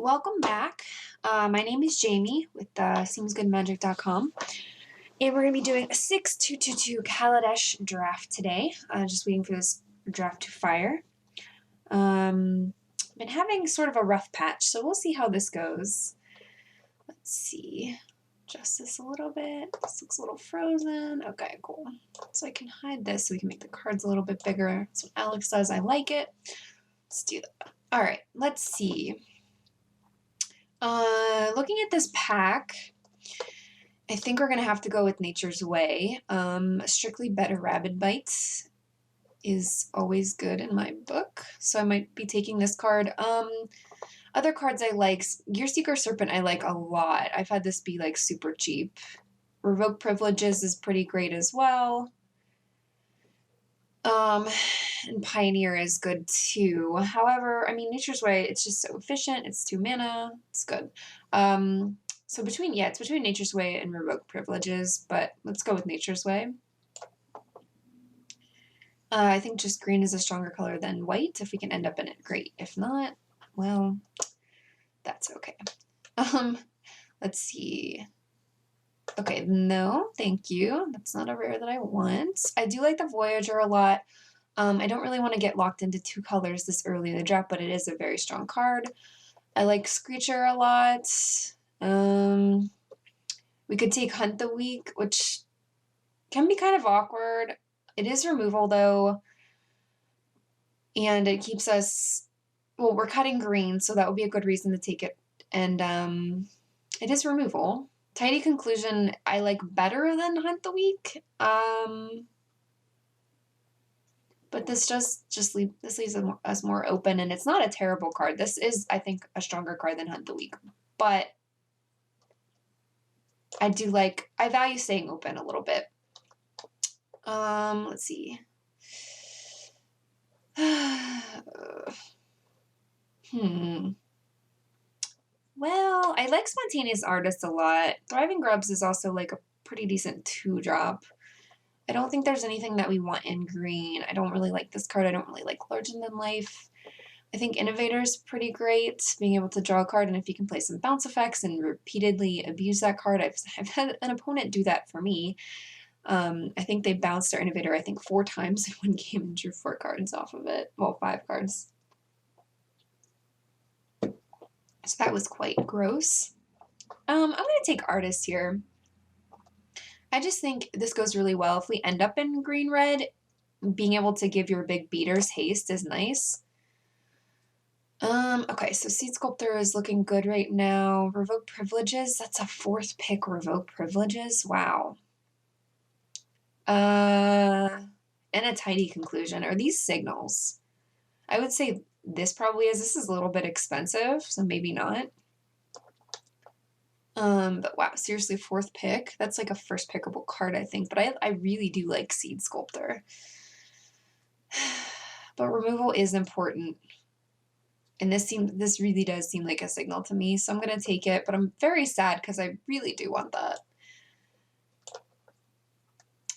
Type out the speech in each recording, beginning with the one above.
welcome back. My name is Jamie with SeemsGoodMagic.com, and we're going to be doing a 6222 Kaladesh draft today. Just waiting for this draft to fire. Been having sort of a rough patch, so we'll see how this goes. Let's see. Adjust this a little bit. This looks a little frozen. Okay, cool. So I can hide this so we can make the cards a little bit bigger. That's what Alex does. I like it. Let's do that. All right, let's see. Looking at this pack, I think we're going to have to go with Nature's Way. Strictly Better Rabid Bites is always good in my book, so I might be taking this card. Other cards I like, Gear Seeker Serpent I like a lot. I've had this be like super cheap. Revoke Privileges is pretty great as well. And Pioneer is good too. However, I mean, Nature's Way, it's just so efficient. It's 2 mana. It's good. So it's between Nature's Way and Revoke Privileges, but let's go with Nature's Way. I think just green is a stronger color than white. If we can end up in it, great. If not, well, that's okay. Let's see. Okay, no, thank you. That's not a rare that I want. I do like the Voyager a lot. I don't really want to get locked into 2 colors this early in the draft, but it is a very strong card. I like Screecher a lot. We could take Hunt the Weak, which can be kind of awkward. It is removal, though, and it keeps us... Well, we're cutting green, so that would be a good reason to take it. And it is removal. Tidy Conclusion I like better than Hunt the Weak. But this leaves us more open, and it's not a terrible card. This is, I think, a stronger card than Hunt the Weak. But I value staying open a little bit. Let's see. Well, I like Spontaneous Artist a lot. Thriving Grubs is also like a pretty decent 2-drop. I don't think there's anything that we want in green. I don't really like this card. I don't really like Larger Than Life. I think Innovator is pretty great, being able to draw a card, and if you can play some bounce effects and repeatedly abuse that card, I've had an opponent do that for me. I think they bounced their Innovator, I think, 4 times in one game and drew 4 cards off of it. Well, 5 cards. So that was quite gross. I'm going to take Artist here. I just think this goes really well. If we end up in green-red, being able to give your big beaters haste is nice. Okay, so Seed Sculptor is looking good right now. Revoke Privileges, that's a 4th pick, Revoke Privileges. Wow. And a Tidy Conclusion. Are these signals? I would say this probably is. This is a little bit expensive, so maybe not. But wow, seriously, 4th pick. That's like a first pickable card, I think. But I really do like Seed Sculptor. But removal is important. And this really does seem like a signal to me, so I'm going to take it. But I'm very sad because I really do want that.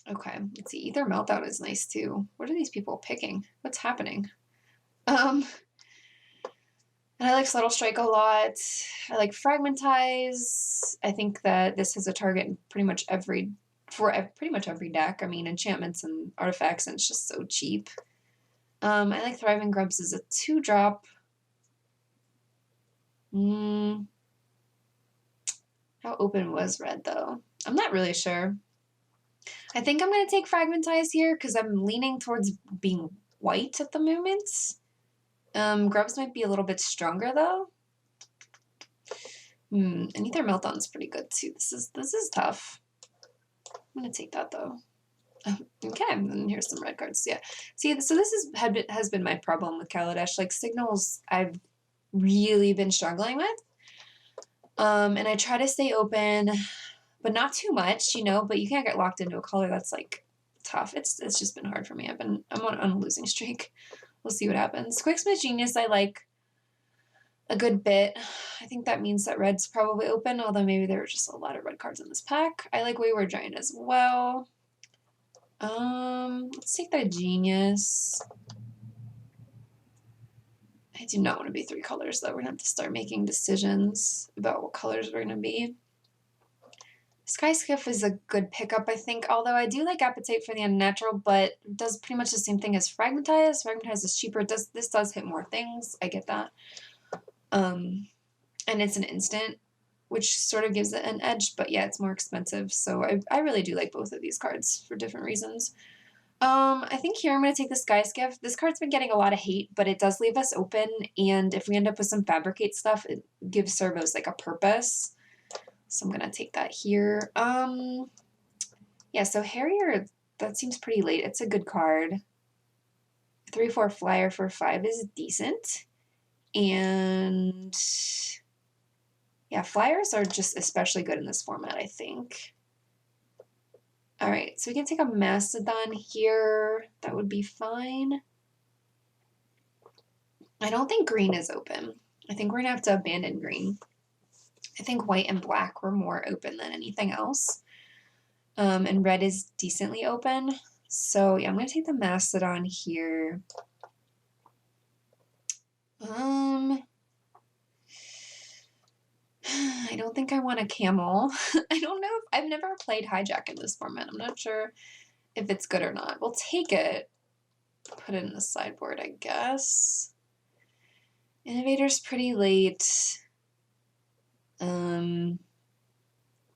Okay, let's see. Ether Meltdown is nice too. What are these people picking? What's happening? And I like Subtle Strike a lot. I like Fragmentize. I think that this has a target in pretty much every deck. I mean, enchantments and artifacts, and it's just so cheap. I like Thriving Grubs as a 2-drop. How open was red, though? I'm not really sure. I think I'm going to take Fragmentize here because I'm leaning towards being white at the moment. Grubs might be a little bit stronger, though. And Ether Meltdown is pretty good, too. This is tough. I'm going to take that, though. Okay, and here's some red cards. Yeah. See, so this has been my problem with Kaladesh. Like, signals I've really been struggling with. And I try to stay open, but not too much, you know, but you can't get locked into a color that's, like, tough. It's just been hard for me. I'm on a losing streak. We'll see what happens. Quicksmith Genius I like a good bit. I think that means that red's probably open, although maybe there are just a lot of red cards in this pack. I like Wayward Giant as well. Let's take that Genius. I do not want to be 3 colors, though. We're going to have to start making decisions about what colors we're going to be. Sky Skiff is a good pickup, I think, although I do like Appetite for the Unnatural, but it does pretty much the same thing as Fragmentize. Fragmentize is cheaper. This does hit more things. I get that. And it's an instant, which sort of gives it an edge, but yeah, it's more expensive. So I really do like both of these cards for different reasons. I think here I'm going to take the Sky Skiff. This card's been getting a lot of hate, but it does leave us open, and if we end up with some Fabricate stuff, it gives Servos like a purpose. So I'm going to take that here. Yeah, so Harrier, that seems pretty late. It's a good card. 3/4 flyer for 5 is decent. And yeah, flyers are just especially good in this format, I think. All right, so we can take a Mastodon here. That would be fine. I don't think green is open. I think we're gonna have to abandon green. I think white and black were more open than anything else. And red is decently open. So yeah, I'm gonna take the Mastodon here. I don't think I want a camel. I don't know if I've never played hijack in this format. I'm not sure if it's good or not. We'll take it. Put it in the sideboard, I guess. Innovator's pretty late.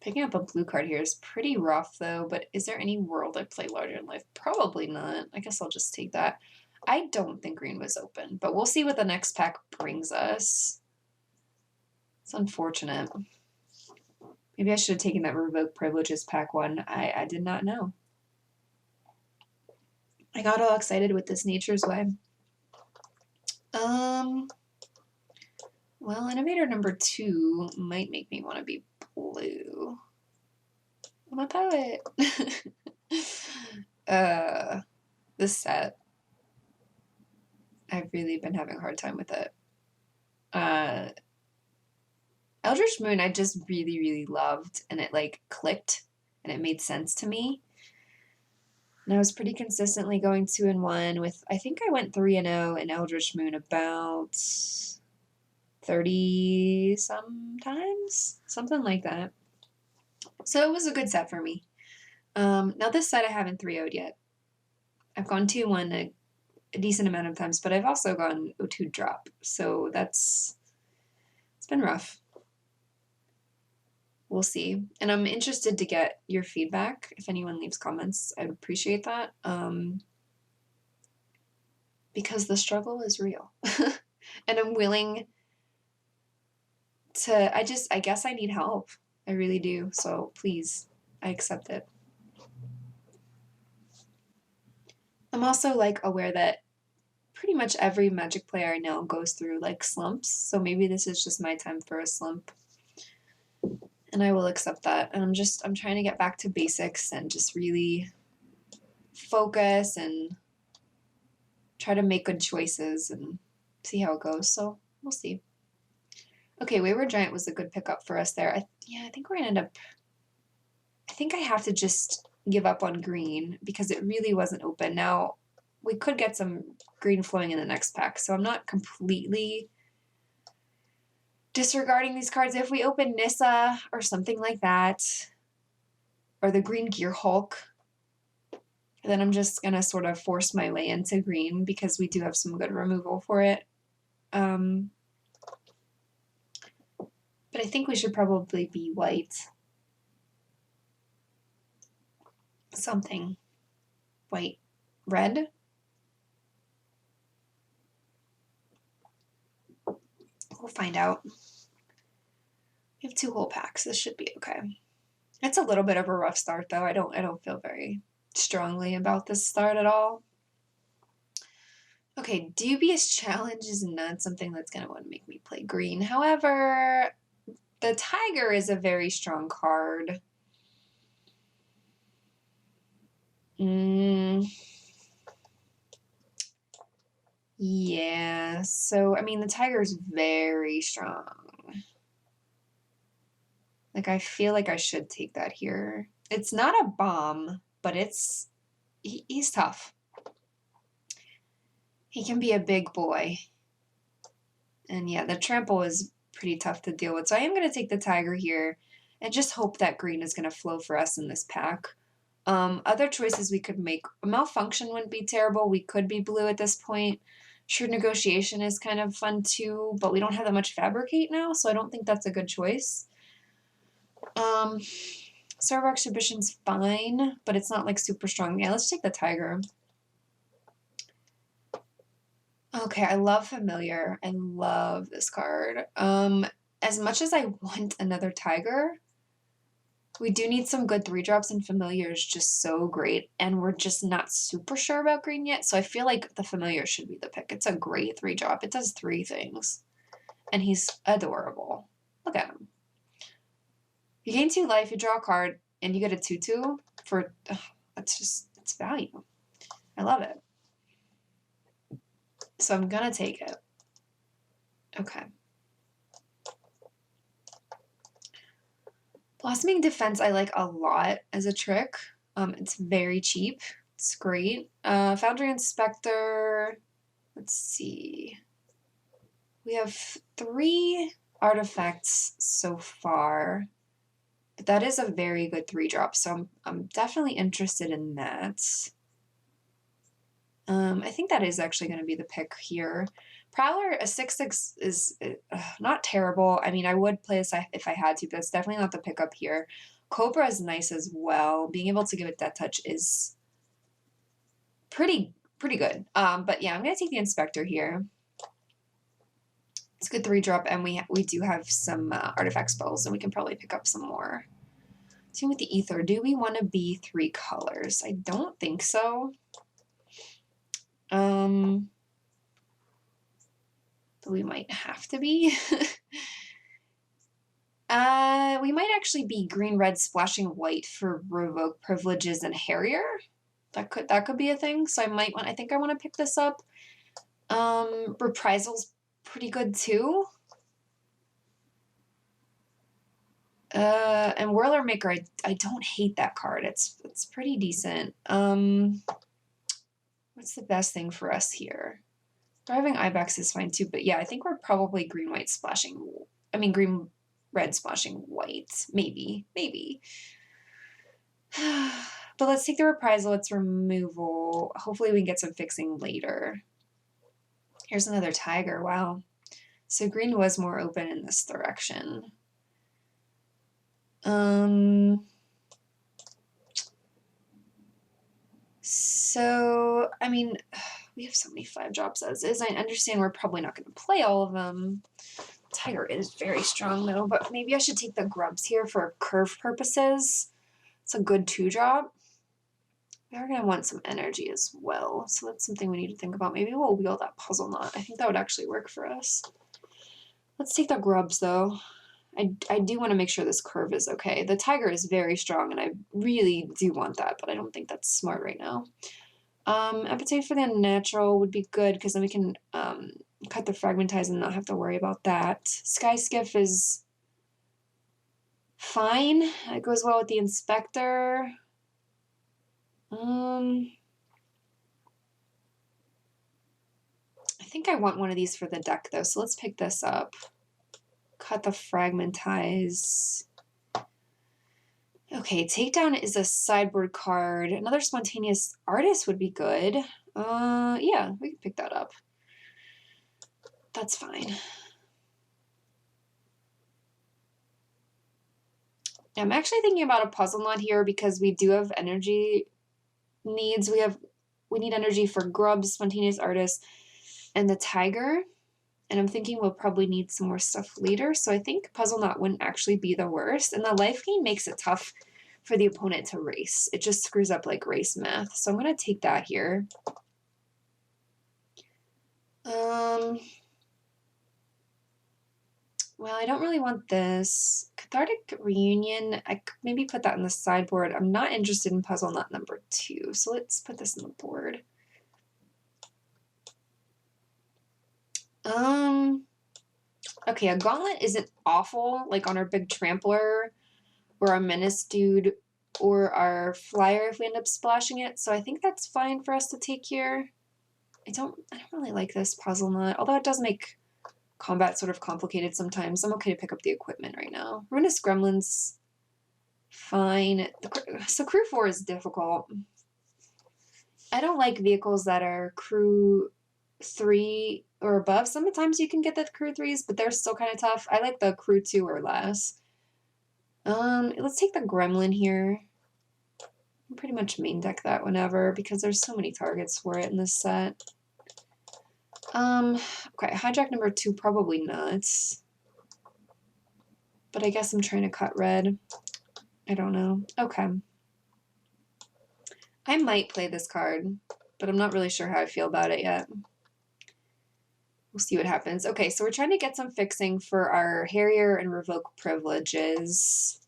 Picking up a blue card here is pretty rough though, but is there any world I play larger in life? Probably not. I guess I'll just take that. I don't think green was open, but we'll see what the next pack brings us. It's unfortunate. Maybe I should have taken that Revoke Privileges pack one. I did not know. I got all excited with this Nature's Way. Well, Innovator number 2 might make me want to be blue. I'm a poet. This set, I've really been having a hard time with it. Eldritch Moon I just really, really loved, and it like clicked and it made sense to me. And I was pretty consistently going 2-1 with, I think I went 3-0 in Eldritch Moon about 30 sometimes, something like that. So it was a good set for me. Now this set I haven't 3-0'd yet. I've gone 2-1 a decent amount of times, but I've also gone 0-2 drop. So it's been rough. We'll see. And I'm interested to get your feedback. If anyone leaves comments, I'd appreciate that. Because the struggle is real. And I'm willing to, I guess I need help. I really do. So please, I accept it. I'm also like aware that pretty much every Magic player I know goes through like slumps. So maybe this is just my time for a slump. And I will accept that. And I'm trying to get back to basics and just really focus and try to make good choices and see how it goes. So we'll see. Okay, Wayward Giant was a good pickup for us there. I think we're gonna end up, I think I have to just give up on green because it really wasn't open. Now, we could get some green flowing in the next pack, so I'm not completely disregarding these cards. If we open Nissa or something like that, or the Green Gear Hulk, then I'm just going to sort of force my way into green because we do have some good removal for it. But I think we should probably be white. Something. White. Red? We'll find out. We have 2 whole packs. This should be okay. It's a little bit of a rough start though. I don't feel very strongly about this start at all. Okay, Dubious Challenge is not something that's going to want to make me play green. However, the Tiger is a very strong card. Yeah, so, I mean, the Tiger is very strong. Like, I feel like I should take that here. It's not a bomb, but he's tough. He can be a big boy. And yeah, the trample is pretty tough to deal with. So I am going to take the tiger here and just hope that green is going to flow for us in this pack. Other choices we could make. Malfunction wouldn't be terrible. We could be blue at this point. Shrewd Negotiation is kind of fun too, but we don't have that much Fabricate now, so I don't think that's a good choice. Server Exhibition's fine, but it's not like super strong. Yeah, let's take the tiger. Okay, I love Familiar. I love this card. As much as I want another tiger, we do need some good 3-drops, and Familiar is just so great, and we're just not super sure about green yet, so I feel like the Familiar should be the pick. It's a great 3-drop. It does 3 things, and he's adorable. Look at him. You gain 2 life, you draw a card, and you get a 2/2 for, that's value. I love it. So I'm gonna take it. Okay. Blossoming Defense I like a lot as a trick. It's very cheap. It's great. Foundry Inspector, let's see. We have 3 artifacts so far, but that is a very good 3-drop, so I'm definitely interested in that. I think that is actually going to be the pick here. Prowler, a 6/6 is not terrible. I mean, I would play this if I had to, but it's definitely not the pickup here. Cobra is nice as well. Being able to give it Death Touch is pretty good. But yeah, I'm going to take the Inspector here. It's a good 3-drop, and we do have some artifact spells, and we can probably pick up some more. Same with the Ether. Do we want to be 3 colors? I don't think so. But we might have to be. We might actually be green, red, splashing white for Revoke Privileges and Harrier. That could be a thing. So I think I want to pick this up. Reprisal's pretty good too. And Whirler Maker, I don't hate that card. It's pretty decent. What's the best thing for us here? Driving Ibex is fine too, but yeah, I think we're probably green, red splashing white. Maybe. But let's take the Reprisal. It's removal. Hopefully we can get some fixing later. Here's another tiger. Wow. So green was more open in this direction. So, I mean, we have so many 5-drops as is. I understand we're probably not going to play all of them. Tiger is very strong though, but maybe I should take the grubs here for curve purposes. It's a good 2-drop. We are going to want some energy as well, so that's something we need to think about. Maybe we'll wheel that Puzzle Knot. I think that would actually work for us. Let's take the grubs though. I do want to make sure this curve is okay. The tiger is very strong, and I really do want that, but I don't think that's smart right now. Appetite for the Unnatural would be good, because then we can cut the Fragmentize and not have to worry about that. Sky Skiff is fine. It goes well with the Inspector. I think I want one of these for the deck, though, so let's pick this up. Cut the Fragmentize. Okay, Takedown is a sideboard card. Another Spontaneous Artist would be good. Yeah, we can pick that up. That's fine. I'm actually thinking about a Puzzle Knot here because we do have energy needs. We need energy for Grubs, Spontaneous Artist, and the Tiger. And I'm thinking we'll probably need some more stuff later. So I think Puzzle Knot wouldn't actually be the worst. And the life gain makes it tough for the opponent to race. It just screws up like race math. So I'm going to take that here. Well, I don't really want this. Cathartic Reunion, I could maybe put that on the sideboard. I'm not interested in Puzzle Knot number 2. So let's put this on the board. Okay, a Gauntlet isn't awful, like on our big Trampler or our Menace Dude or our Flyer if we end up splashing it. So I think that's fine for us to take here. I don't really like this Puzzle Knot, although it does make combat sort of complicated sometimes. I'm okay to pick up the equipment right now. Ruinous Gremlins, fine. So crew 4 is difficult. I don't like vehicles that are crew 3 or above. Sometimes you can get the crew 3s, but they're still kind of tough. I like the crew 2 or less. Let's take the Gremlin here. I pretty much main deck that whenever because there's so many targets for it in this set. Okay, hijack number 2, probably not. But I guess I'm trying to cut red. I don't know. Okay. I might play this card, but I'm not really sure how I feel about it yet. We'll see what happens. Okay, so we're trying to get some fixing for our Harrier and revoke privileges.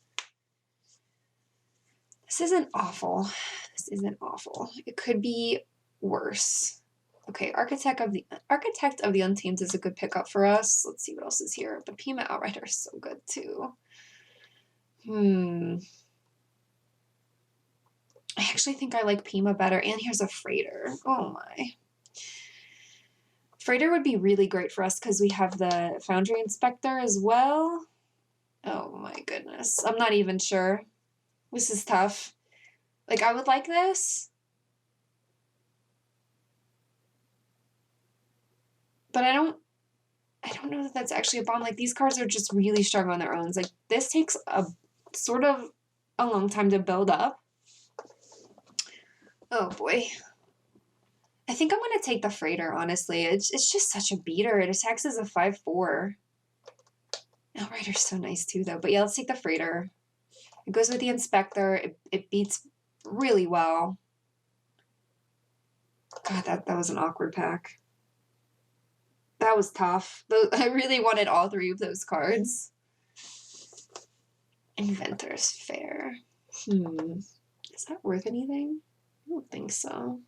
This isn't awful. This isn't awful. It could be worse. Okay, Architect of the Untamed is a good pickup for us. Let's see what else is here. But Pima Outrider is so good too. I actually think I like Pima better. And here's a Freighter. Oh my. Freighter would be really great for us because we have the Foundry Inspector as well. Oh my goodness. I'm not even sure. This is tough. Like, I would like this. But I don't know that that's actually a bomb. Like, these cards are just really strong on their own. Like, this takes a sort of a long time to build up. Oh boy. I think I'm going to take the Freighter, honestly. It's just such a beater. It attacks as a 5/4. Outrider's so nice too, though. But yeah, let's take the Freighter. It goes with the Inspector. It beats really well. God, that was an awkward pack. That was tough. I really wanted all 3 of those cards. Inventor's Fair. Is that worth anything? I don't think so.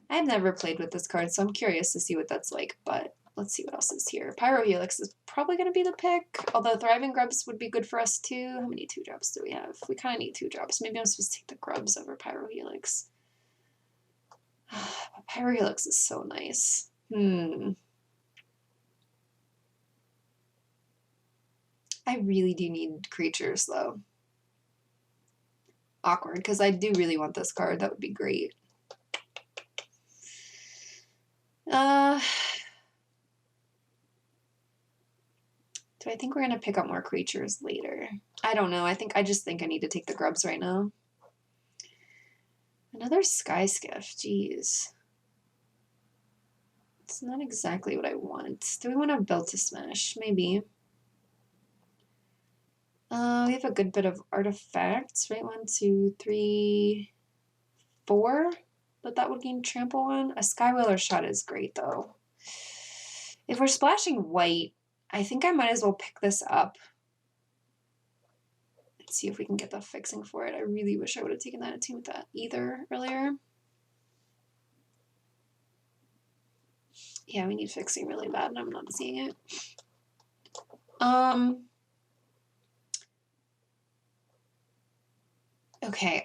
I've never played with this card, so I'm curious to see what that's like, but let's see what else is here. Pyrohelix is probably going to be the pick, although Thriving Grubs would be good for us too. How many 2-drops do we have? We kind of need 2-drops. Maybe I'm supposed to take the Grubs over Pyrohelix. Pyrohelix is so nice. I really do need creatures, though. Awkward, because I do really want this card. That would be great. Do I think we're going to pick up more creatures later? I don't know. I just think I need to take the Grubs right now. Another Sky Skiff. Jeez. It's not exactly what I want. Do we want to build to smash? Maybe. We have a good bit of artifacts, right? 1, 2, 3, 4 that would gain trample on. A Skywhaler shot is great, though. If we're splashing white, I think I might as well pick this up. Let's see if we can get the fixing for it. I really wish I would have taken that Attune with that either earlier. Yeah, we need fixing really bad, and I'm not seeing it. Okay,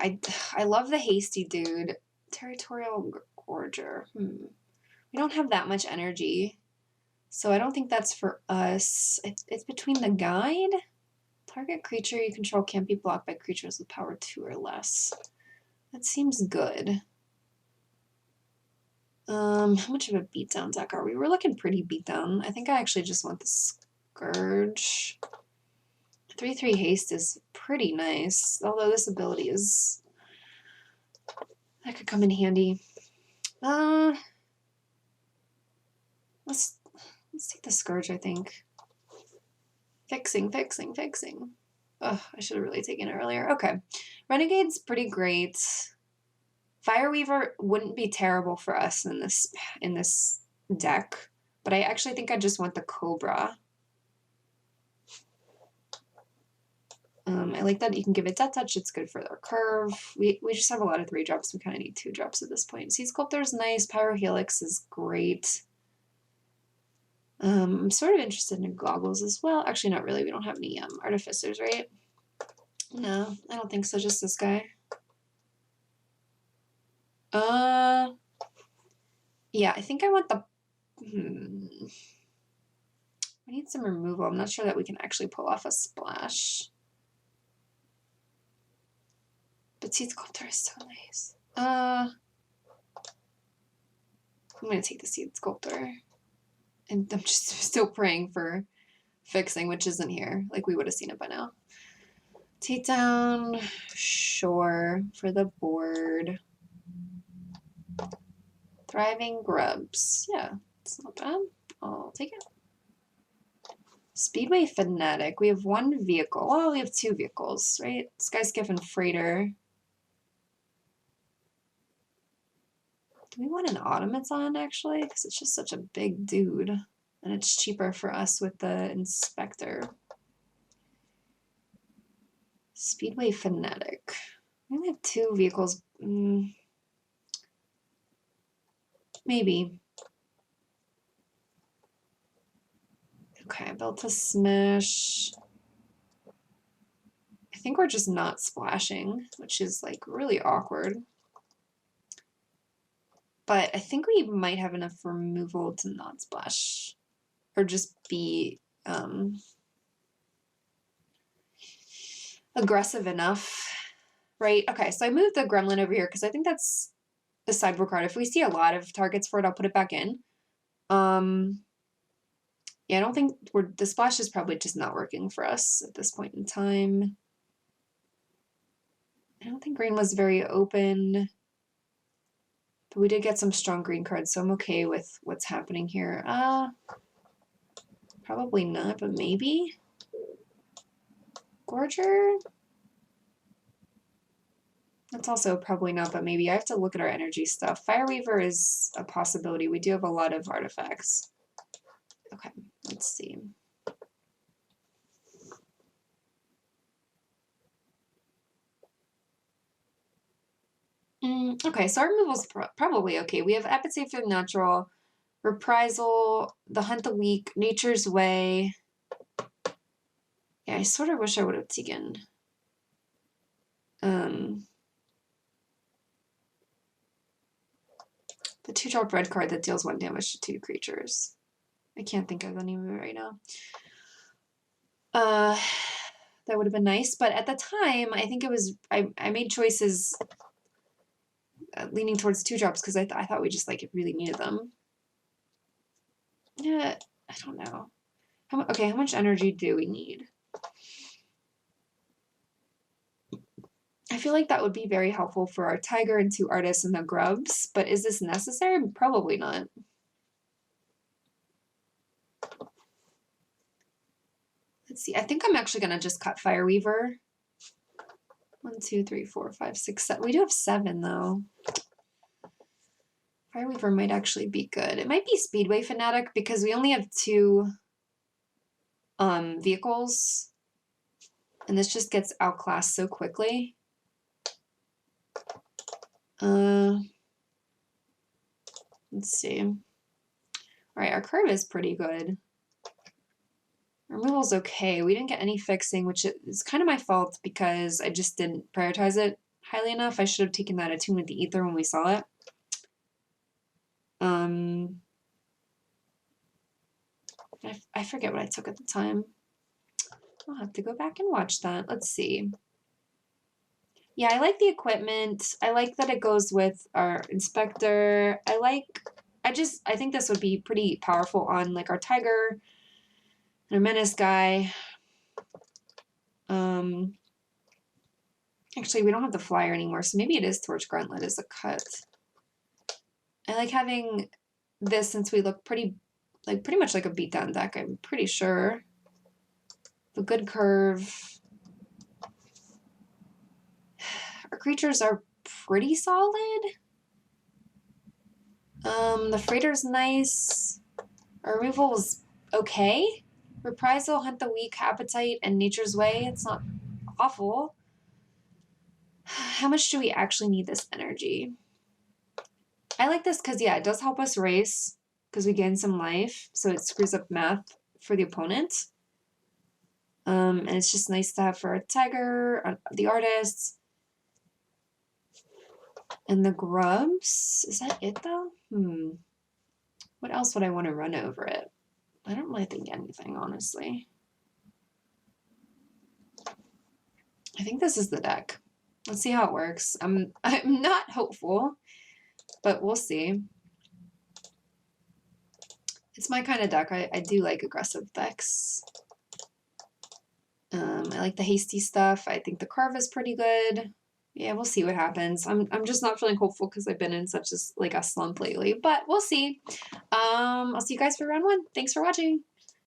I love the hasty dude. Territorial Gorger. We don't have that much energy, so I don't think that's for us. It's between the guide. Target creature you control can't be blocked by creatures with power 2 or less. That seems good. How much of a beatdown deck are we? We're looking pretty beatdown. I think I actually just want the Scourge. 3/3 haste is pretty nice, although this ability is... that could come in handy. Let's take the Scourge, I think. Fixing. Ugh, I should have really taken it earlier. Okay. Renegade's pretty great. Fireweaver wouldn't be terrible for us in this deck, but I actually think I just want the Cobra. I like that you can give it Death Touch. It's good for their curve. We just have a lot of 3-drops. We kind of need 2-drops at this point. Sea Sculptor's nice. Pyrohelix is great. I'm sort of interested in Goggles as well. Actually, not really. We don't have any Artificers, right? No, I don't think so. Just this guy. Yeah, I think I want the We need some removal. I'm not sure that we can actually pull off a splash. But Seed Sculptor is so nice. I'm going to take the Seed Sculptor. And I'm just still praying for fixing, which isn't here. Like, we would have seen it by now. Take down, sure, for the board. Thriving Grubs. Yeah, it's not bad. I'll take it. Speedway Fanatic. We have one vehicle. Well, we have two vehicles, right? Skyskiff and Freighter. Do we want an automaton, actually? Because it's just such a big dude. And it's cheaper for us with the Inspector. Speedway Fanatic. We only have two vehicles. Maybe. Okay, built to smash. I think we're just not splashing, which is like really awkward. But I think we might have enough removal to not splash. Or just be aggressive enough. Right? Okay, so I moved the Gremlin over here because I think that's a sideboard card. If we see a lot of targets for it, I'll put it back in. Yeah, I don't think the splash is probably just not working for us at this point in time. I don't think green was very open. But we did get some strong green cards, so I'm okay with what's happening here. Probably not, but maybe. Gorger? That's also probably not, but maybe. I have to look at our energy stuff. Fireweaver is a possibility. We do have a lot of artifacts. Okay, let's see. Okay, so our removal's probably okay. We have Appetite for the Natural, Reprisal, The Hunt the Weak, Nature's Way. Yeah, I sort of wish I would have taken the 2-drop red card that deals 1 damage to 2 creatures. I can't think of any of it right now. That would have been nice, but at the time, I think it was I made choices leaning towards 2-drops because I thought we just like really needed them. Yeah, I don't know. Okay, how much energy do we need? I feel like that would be very helpful for our Tiger and 2 Artists and the Grubs, but is this necessary? Probably not. Let's see. I think I'm actually going to just cut Fireweaver. 1, 2, 3, 4, 5, 6, 7. We do have 7, though. Fireweaver might actually be good. It might be Speedway Fanatic because we only have 2 vehicles. And this just gets outclassed so quickly. Let's see. All right, our curve is pretty good. Removal's okay. We didn't get any fixing, which is kind of my fault because I just didn't prioritize it highly enough. I should have taken that Attune with the Ether when we saw it. I forget what I took at the time. I'll have to go back and watch that. Let's see. Yeah, I like the equipment. I like that it goes with our Inspector. I think this would be pretty powerful on like our Tiger and our Menace guy. Actually, we don't have the flyer anymore, so maybe it is Torch Gauntlet as a cut. I like having this since we look pretty much like a beatdown deck, I'm pretty sure. The good curve. Our creatures are pretty solid. The Freighter's nice. Our removal is okay. Reprisal, Hunt the Weak, Appetite, and Nature's Way. It's not awful. How much do we actually need this energy? I like this because, yeah, it does help us race because we gain some life, so it screws up math for the opponent. And it's just nice to have for a Tiger, the Artists, and the Grubs. Is that it, though? What else would I want to run over it? I don't really think anything, honestly. I think this is the deck. Let's see how it works. I'm not hopeful, but we'll see. It's my kind of deck. I do like aggressive decks. I like the hasty stuff. I think the carve is pretty good. Yeah, we'll see what happens. I'm just not feeling hopeful because I've been in such a slump lately, but we'll see. I'll see you guys for round 1. Thanks for watching.